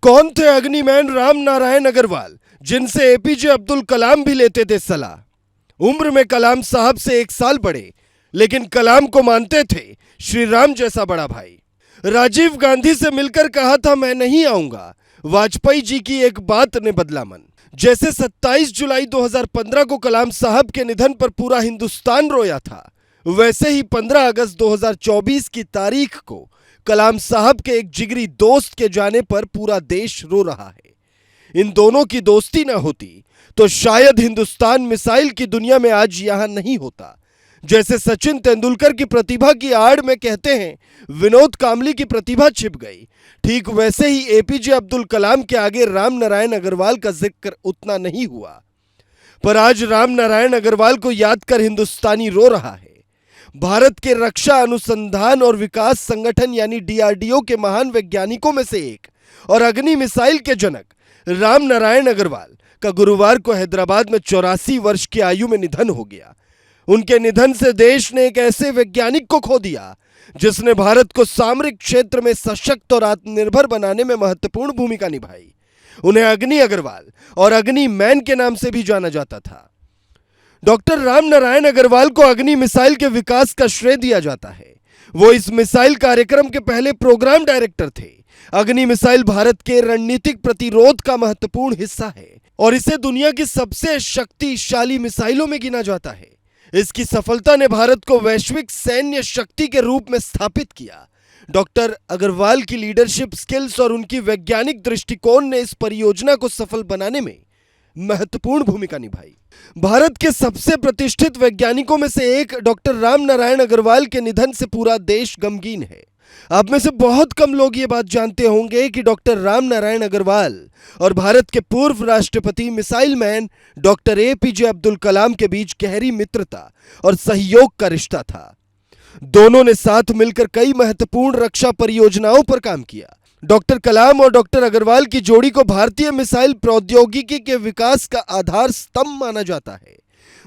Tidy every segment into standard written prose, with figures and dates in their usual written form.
कौन थे अग्निमैन राम नारायण अग्रवाल, जिनसे एपीजे अब्दुल कलाम भी लेते थे सलाह। उम्र में कलाम साहब से 1 साल बड़े, लेकिन कलाम को मानते थे श्री राम जैसा बड़ा भाई। राजीव गांधी से मिलकर कहा था मैं नहीं आऊंगा, वाजपेयी जी की एक बात ने बदला मन। जैसे 27 जुलाई 2015 को कलाम साहब के निधन पर पूरा हिंदुस्तान रोया था, वैसे ही 15 अगस्त 2024 की तारीख को कलाम साहब के एक जिगरी दोस्त के जाने पर पूरा देश रो रहा है। इन दोनों की दोस्ती न होती तो शायद हिंदुस्तान मिसाइल की दुनिया में आज यहां नहीं होता। जैसे सचिन तेंदुलकर की प्रतिभा की आड़ में कहते हैं विनोद कांबली की प्रतिभा छिप गई, ठीक वैसे ही एपीजे अब्दुल कलाम के आगे राम नारायण अग्रवाल का जिक्र उतना नहीं हुआ। पर आज राम नारायण अग्रवाल को याद कर हिंदुस्तानी रो रहा है। भारत के रक्षा अनुसंधान और विकास संगठन यानी डीआरडीओ के महान वैज्ञानिकों में से एक और अग्नि मिसाइल के जनक राम नारायण अग्रवाल का गुरुवार को हैदराबाद में 84 वर्ष की आयु में निधन हो गया। उनके निधन से देश ने एक ऐसे वैज्ञानिक को खो दिया जिसने भारत को सामरिक क्षेत्र में सशक्त और आत्मनिर्भर बनाने में महत्वपूर्ण भूमिका निभाई। उन्हें अग्नि अग्रवाल और अग्नि मैन के नाम से भी जाना जाता था। डॉक्टर राम नारायण अग्रवाल को अग्नि मिसाइल के विकास का श्रेय दिया जाता है। वो इस मिसाइल कार्यक्रम के पहले प्रोग्राम डायरेक्टर थे। अग्नि मिसाइल भारत के रणनीतिक प्रतिरोध का महत्वपूर्ण हिस्सा है और इसे दुनिया की सबसे शक्तिशाली मिसाइलों में गिना जाता है। इसकी सफलता ने भारत को वैश्विक सैन्य शक्ति के रूप में स्थापित किया। डॉक्टर अग्रवाल की लीडरशिप स्किल्स और उनकी वैज्ञानिक दृष्टिकोण ने इस परियोजना को सफल बनाने में महत्वपूर्ण भूमिका निभाई। भारत के सबसे प्रतिष्ठित वैज्ञानिकों में से एक डॉक्टर राम नारायण अग्रवाल के निधन से पूरा देश गमगीन है। आप में से बहुत कम लोग ये बात जानते होंगे कि डॉक्टर राम नारायण अग्रवाल और भारत के पूर्व राष्ट्रपति missile man doctor APJ Abdul Kalam के बीच गहरी मित्रता और सहयोग का रिश्ता था। दोनों ने साथ मिलकर कई महत्वपूर्ण रक्षा परियोजनाओं पर काम किया। डॉक्टर कलाम और डॉक्टर अग्रवाल की जोड़ी को भारतीय मिसाइल प्रौद्योगिकी के विकास का आधार स्तंभ माना जाता है।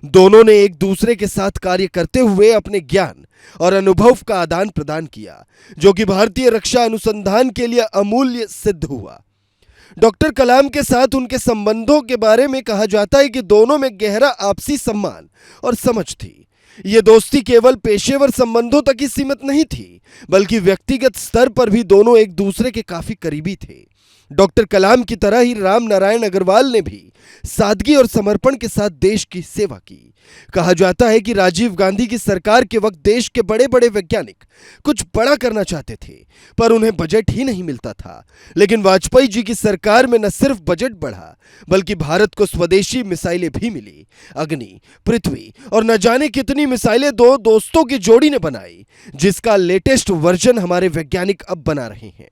दोनों ने एक दूसरे के साथ कार्य करते हुए अपने ज्ञान और अनुभव का आदान प्रदान किया, जो कि भारतीय रक्षा अनुसंधान के लिए अमूल्य सिद्ध हुआ। डॉक्टर कलाम के साथ उनके संबंधों के बारे में कहा जाता है कि दोनों में गहरा आपसी सम्मान और समझ थी। ये दोस्ती केवल पेशेवर संबंधों तक ही सीमित नहीं थी, बल्कि व्यक्तिगत स्तर पर भी दोनों एक दूसरे के काफी करीबी थे। डॉक्टर कलाम की तरह ही राम नारायण अग्रवाल ने भी सादगी और समर्पण के साथ देश की सेवा की। कहा जाता है कि राजीव गांधी की सरकार के वक्त देश के बड़े बड़े वैज्ञानिक कुछ बड़ा करना चाहते थे, पर उन्हें बजट ही नहीं मिलता था। लेकिन वाजपेयी जी की सरकार में न सिर्फ बजट बढ़ा, बल्कि भारत को स्वदेशी मिसाइलें भी मिली। अग्नि, पृथ्वी और न जाने कितनी मिसाइलें दो दोस्तों की जोड़ी ने बनाई, जिसका लेटेस्ट वर्जन हमारे वैज्ञानिक अब बना रहे हैं।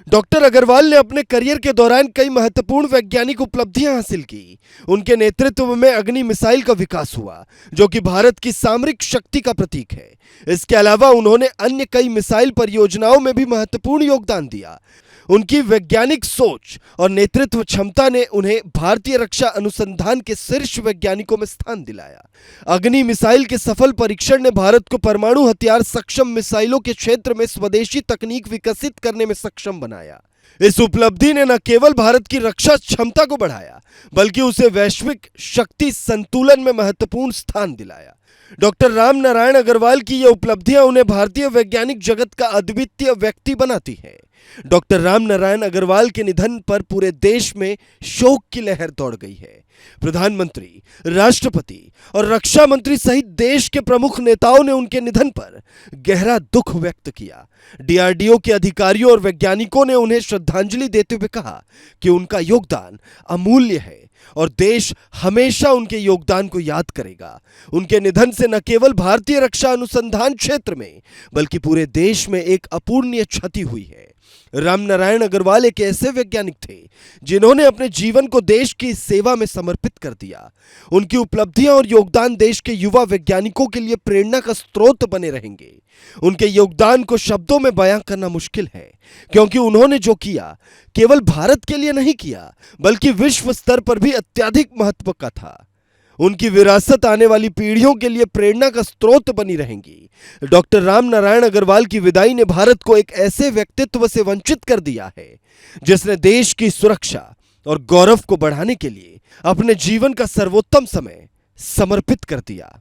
डॉक्टर अग्रवाल ने अपने करियर के दौरान कई महत्वपूर्ण वैज्ञानिक उपलब्धियां हासिल की। उनके नेतृत्व में अग्नि मिसाइल का विकास हुआ, जो कि भारत की सामरिक शक्ति का प्रतीक है। इसके अलावा उन्होंने अन्य कई मिसाइल परियोजनाओं में भी महत्वपूर्ण योगदान दिया। उनकी वैज्ञानिक सोच और नेतृत्व क्षमता ने उन्हें भारतीय रक्षा अनुसंधान के शीर्ष वैज्ञानिकों में स्थान दिलाया। अग्नि मिसाइल के सफल परीक्षण ने भारत को परमाणु हथियार सक्षम मिसाइलों के क्षेत्र में स्वदेशी तकनीक विकसित करने में सक्षम बनाया। इस उपलब्धि ने न केवल भारत की रक्षा क्षमता को बढ़ाया, बल्कि उसे वैश्विक शक्ति संतुलन में महत्वपूर्ण स्थान दिलाया। डॉक्टर राम नारायण अग्रवाल की ये उपलब्धियां उन्हें भारतीय वैज्ञानिक जगत का अद्वितीय व्यक्ति बनाती है। डॉक्टर राम नारायण अग्रवाल के निधन पर पूरे देश में शोक की लहर दौड़ गई है। प्रधानमंत्री, राष्ट्रपति और रक्षा मंत्री सहित देश के प्रमुख नेताओं ने उनके निधन पर गहरा दुख व्यक्त किया। डीआरडीओ के अधिकारियों और वैज्ञानिकों ने उन्हें श्रद्धांजलि देते हुए कहा कि उनका योगदान अमूल्य है और देश हमेशा उनके योगदान को याद करेगा। उनके निधन से न केवल भारतीय रक्षा अनुसंधान क्षेत्र में, बल्कि पूरे देश में एक अपूरणीय क्षति हुई है। राम नारायण अग्रवाल एक ऐसे वैज्ञानिक थे जिन्होंने अपने जीवन को देश की सेवा में समर्पित कर दिया। उनकी उपलब्धियां और योगदान देश के युवा वैज्ञानिकों के लिए प्रेरणा का स्रोत बने रहेंगे। उनके योगदान को शब्दों में बयां करना मुश्किल है, क्योंकि उन्होंने जो किया केवल भारत के लिए नहीं किया, बल्कि विश्व स्तर पर भी अत्यधिक महत्व का था। उनकी विरासत आने वाली पीढ़ियों के लिए प्रेरणा का स्रोत बनी रहेंगी। डॉक्टर राम नारायण अग्रवाल की विदाई ने भारत को एक ऐसे व्यक्तित्व से वंचित कर दिया है जिसने देश की सुरक्षा और गौरव को बढ़ाने के लिए अपने जीवन का सर्वोत्तम समय समर्पित कर दिया।